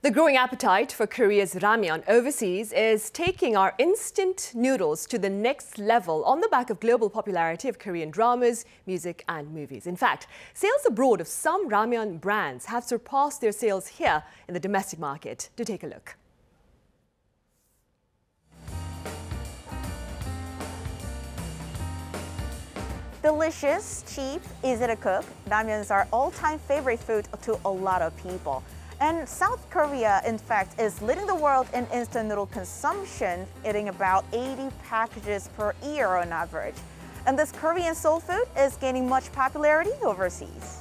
The growing appetite for Korea's ramyeon overseas is taking our instant noodles to the next level on the back of global popularity of Korean dramas, music and movies. In fact, sales abroad of some ramyeon brands have surpassed their sales here in the domestic market. Do take a look. Delicious, cheap, easy to cook, ramyeons are all-time favorite food to a lot of people. And South Korea, in fact, is leading the world in instant noodle consumption, eating about 80 packages per year on average. And this Korean soul food is gaining much popularity overseas.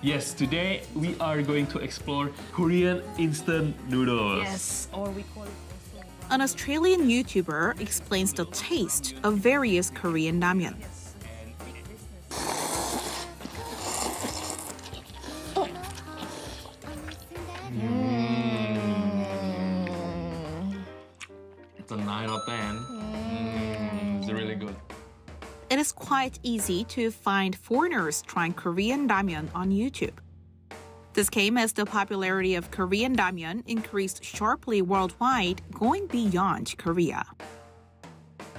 Yes, today we are going to explore Korean instant noodles. Yes, or we call it also. An Australian YouTuber explains the taste of various Korean ramyeon. It's a 9 or 10. It's really good. It is quite easy to find foreigners trying Korean ramyeon on YouTube. This came as the popularity of Korean ramyeon increased sharply worldwide, going beyond Korea.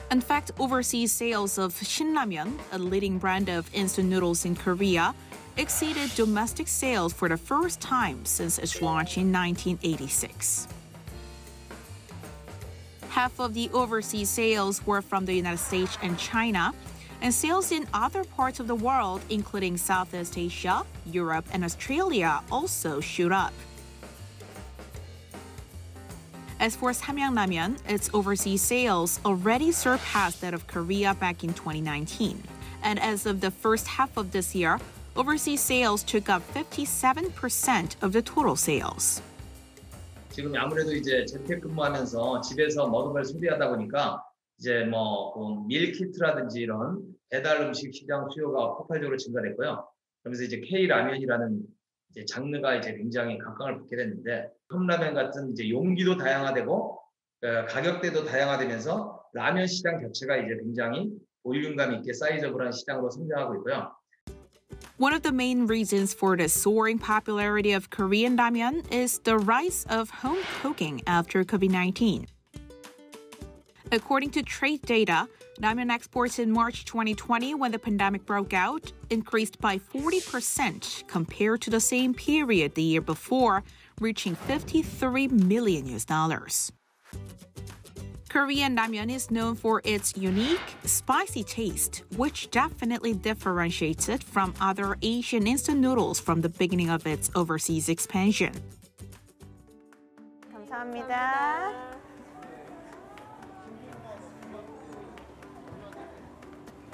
In fact, overseas sales of Shinramyeon, a leading brand of instant noodles in Korea, exceeded domestic sales for the first time since its launch in 1986. Half of the overseas sales were from the United States and China, and sales in other parts of the world, including Southeast Asia, Europe, and Australia, also shoot up. As for Samyang Ramyeon, its overseas sales already surpassed that of Korea back in 2019. And as of the first half of this year, overseas sales took up 57% of the total sales. 지금 아무래도 이제 재택근무하면서 집에서 먹은 걸 소비하다 보니까 이제 밀키트라든지 이런 배달 음식 시장 수요가 폭발적으로 증가됐고요. 그러면서 이제 K라면이라는 이제 장르가 이제 굉장히 각광을 받게 됐는데 컵라면 같은 이제 용기도 다양화되고 가격대도 다양화되면서 라면 시장 자체가 이제 굉장히 볼륨감 있게 사이즈업한 시장으로 성장하고 있고요. One of the main reasons for the soaring popularity of Korean ramyeon is the rise of home cooking after COVID-19. According to trade data, ramyeon exports in March 2020, when the pandemic broke out, increased by 40% compared to the same period the year before, reaching $53 million. Korean ramyeon is known for its unique, spicy taste, which definitely differentiates it from other Asian instant noodles from the beginning of its overseas expansion. 감사합니다.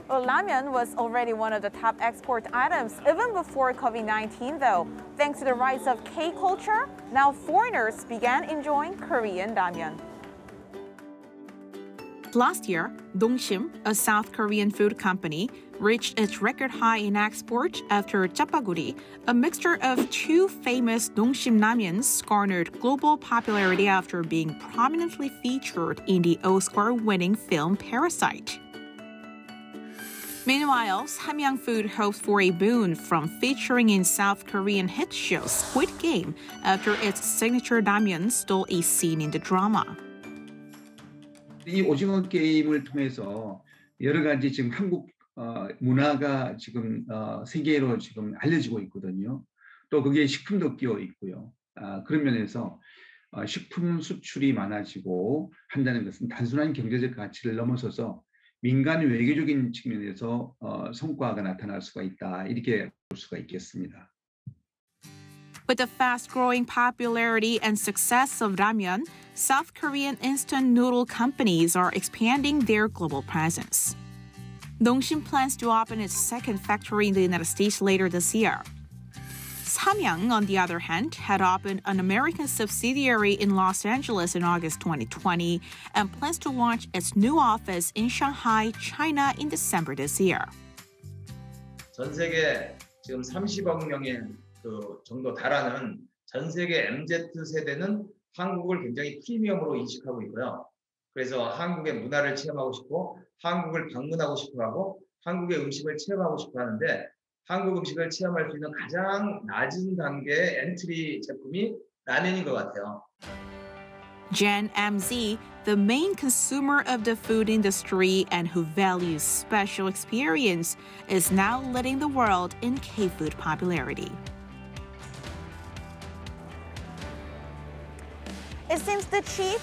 Well, ramyeon was already one of the top export items even before COVID-19, though. Thanks to the rise of K-culture, now foreigners began enjoying Korean ramyeon. Last year, Dongsim, a South Korean food company, reached its record high in export after 짜파구리, a mixture of two famous Dongsim ramyeons, garnered global popularity after being prominently featured in the Oscar-winning film Parasite. Meanwhile, Samyang Food hopes for a boon from featuring in South Korean hit show Squid Game after its signature ramyeon stole a scene in the drama. 이 오징어 게임을 통해서 여러 가지 지금 한국 문화가 지금 세계로 지금 알려지고 있거든요. 또 그게 식품도 끼어 있고요. 그런 면에서 식품 수출이 많아지고 한다는 것은 단순한 경제적 가치를 넘어서서 민간 외교적인 측면에서 성과가 나타날 수가 있다. 이렇게 볼 수가 있겠습니다. With the fast-growing popularity and success of ramyeon, South Korean instant noodle companies are expanding their global presence. Dongsim plans to open its second factory in the United States later this year. Samyang, on the other hand, had opened an American subsidiary in Los Angeles in August 2020 and plans to launch its new office in Shanghai, China in December this year. 전 세계 지금 30억 명의 정도 달하는 전 세계 MZ 세대는 한국을 굉장히 프리미엄으로 인식하고 있고요. 그래서 한국의 문화를 체험하고 싶고 한국을 방문하고 싶어 하고 한국의 음식을 체험하고 싶어 하는데 한국 음식을 체험할 수 있는 가장 낮은 단계의 엔트리 제품이 라면인 것 같아요. Jan MZ, the main consumer of the food industry and who values special experience, is now leading the world in K-food popularity. It seems the cheap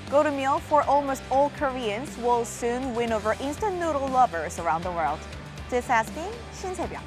go-to meal for almost all Koreans will soon win over instant noodle lovers around the world. This has been 신새벽.